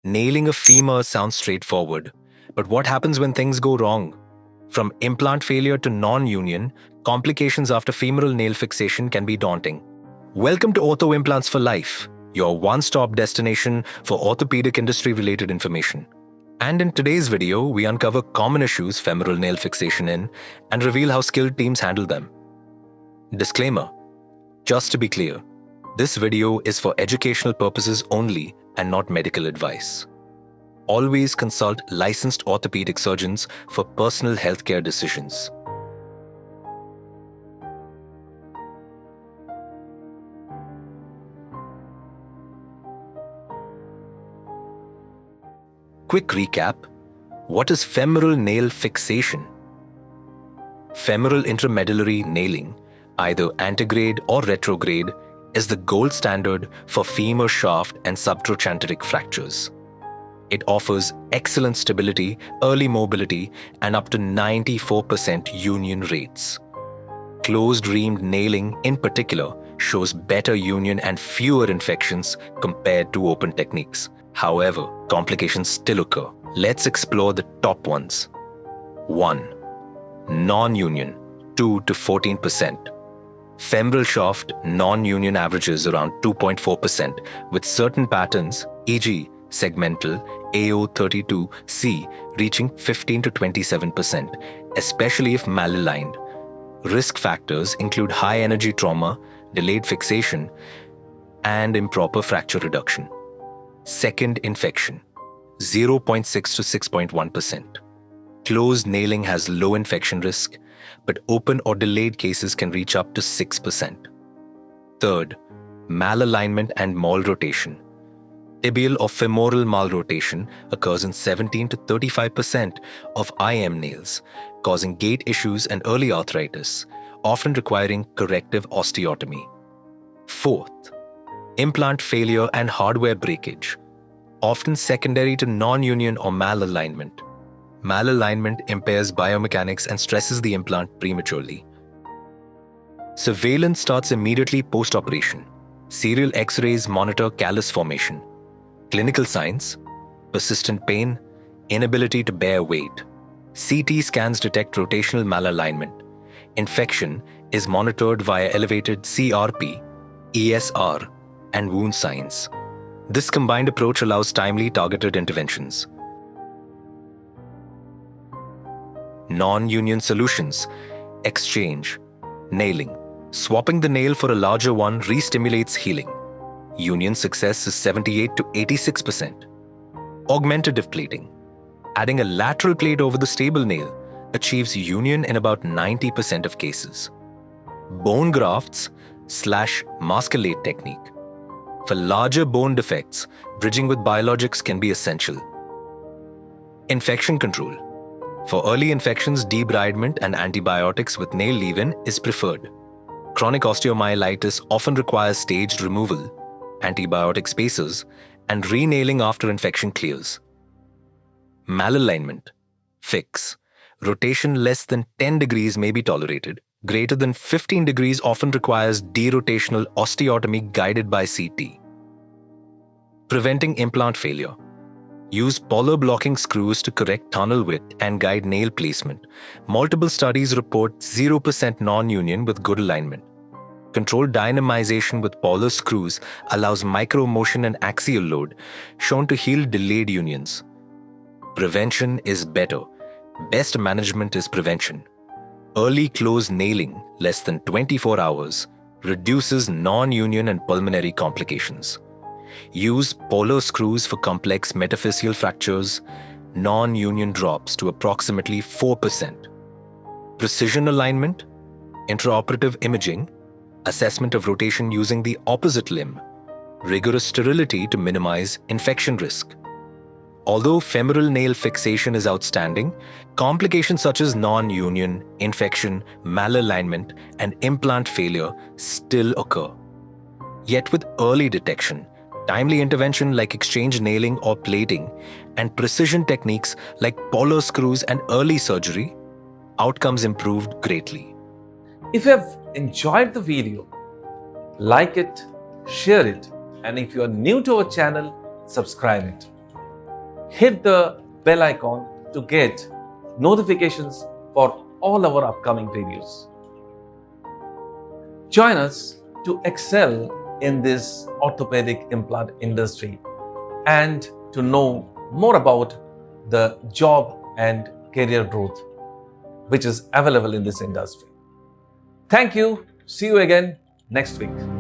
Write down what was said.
Nailing a femur sounds straightforward, but what happens when things go wrong? From implant failure to non-union, complications after femoral nail fixation can be daunting. Welcome to Ortho Implants for Life, your one-stop destination for orthopedic industry-related information. And in today's video, we uncover common issues femoral nail fixation in and reveal how skilled teams handle them. Disclaimer: just to be clear, this video is for educational purposes only and not medical advice. Always consult licensed orthopedic surgeons for personal healthcare decisions. Quick recap: what is femoral nail fixation? Femoral intramedullary nailing, either antegrade or retrograde, is the gold standard for femur shaft and subtrochanteric fractures. It offers excellent stability, early mobility, and up to 94% union rates. Closed-reamed nailing, in particular, shows better union and fewer infections compared to open techniques. However, complications still occur. Let's explore the top ones. 1. Non-union, 2 to 14%. Femoral shaft non-union averages around 2.4%, with certain patterns, e.g., segmental AO32C, reaching 15 to 27%, especially if malaligned. Risk factors include high energy trauma, delayed fixation, and improper fracture reduction. Second, infection, 0.6 to 6.1%. Closed nailing has low infection risk, but open or delayed cases can reach up to 6%. Third, malalignment and malrotation. Tibial or femoral malrotation occurs in 17 to 35% of IM nails, causing gait issues and early arthritis, often requiring corrective osteotomy. Fourth, implant failure and hardware breakage, often secondary to non-union or malalignment. Malalignment impairs biomechanics and stresses the implant prematurely. Surveillance starts immediately post-operation. Serial X-rays monitor callus formation. Clinical signs: persistent pain, inability to bear weight. CT scans detect rotational malalignment. Infection is monitored via elevated CRP, ESR, and wound signs. This combined approach allows timely, targeted interventions. Non-union solutions: exchange, nailing. Swapping the nail for a larger one re-stimulates healing. Union success is 78 to 86%. Augmentative plating. Adding a lateral plate over the stable nail achieves union in about 90% of cases. Bone grafts / masculate technique. For larger bone defects, bridging with biologics can be essential. Infection control. For early infections, debridement and antibiotics with nail leave-in is preferred. Chronic osteomyelitis often requires staged removal, antibiotic spacers, and renailing after infection clears. Malalignment. Fix. Rotation less than 10 degrees may be tolerated. Greater than 15 degrees often requires derotational osteotomy guided by CT. Preventing implant failure. Use polar blocking screws to correct tunnel width and guide nail placement. Multiple studies report 0% non-union with good alignment. Controlled dynamization with polar screws allows micro-motion and axial load, shown to heal delayed unions. Prevention is better. Best management is prevention. Early close nailing, less than 24 hours, reduces non-union and pulmonary complications. Use polar screws for complex metaphyseal fractures. Non-union drops to approximately 4%. Precision alignment, intraoperative imaging, assessment of rotation using the opposite limb, rigorous sterility to minimize infection risk. Although femoral nail fixation is outstanding, complications such as non-union, infection, malalignment, and implant failure still occur. Yet with early detection, timely intervention like exchange nailing or plating, and precision techniques like polar screws and early surgery, outcomes improved greatly. If you have enjoyed the video, like it, share it, and if you are new to our channel, subscribe it. hit the bell icon to get notifications for all our upcoming videos. Join us to excel in this orthopedic implant industry and to know more about the job and career growth which is available in this industry. Thank you. See you again next week.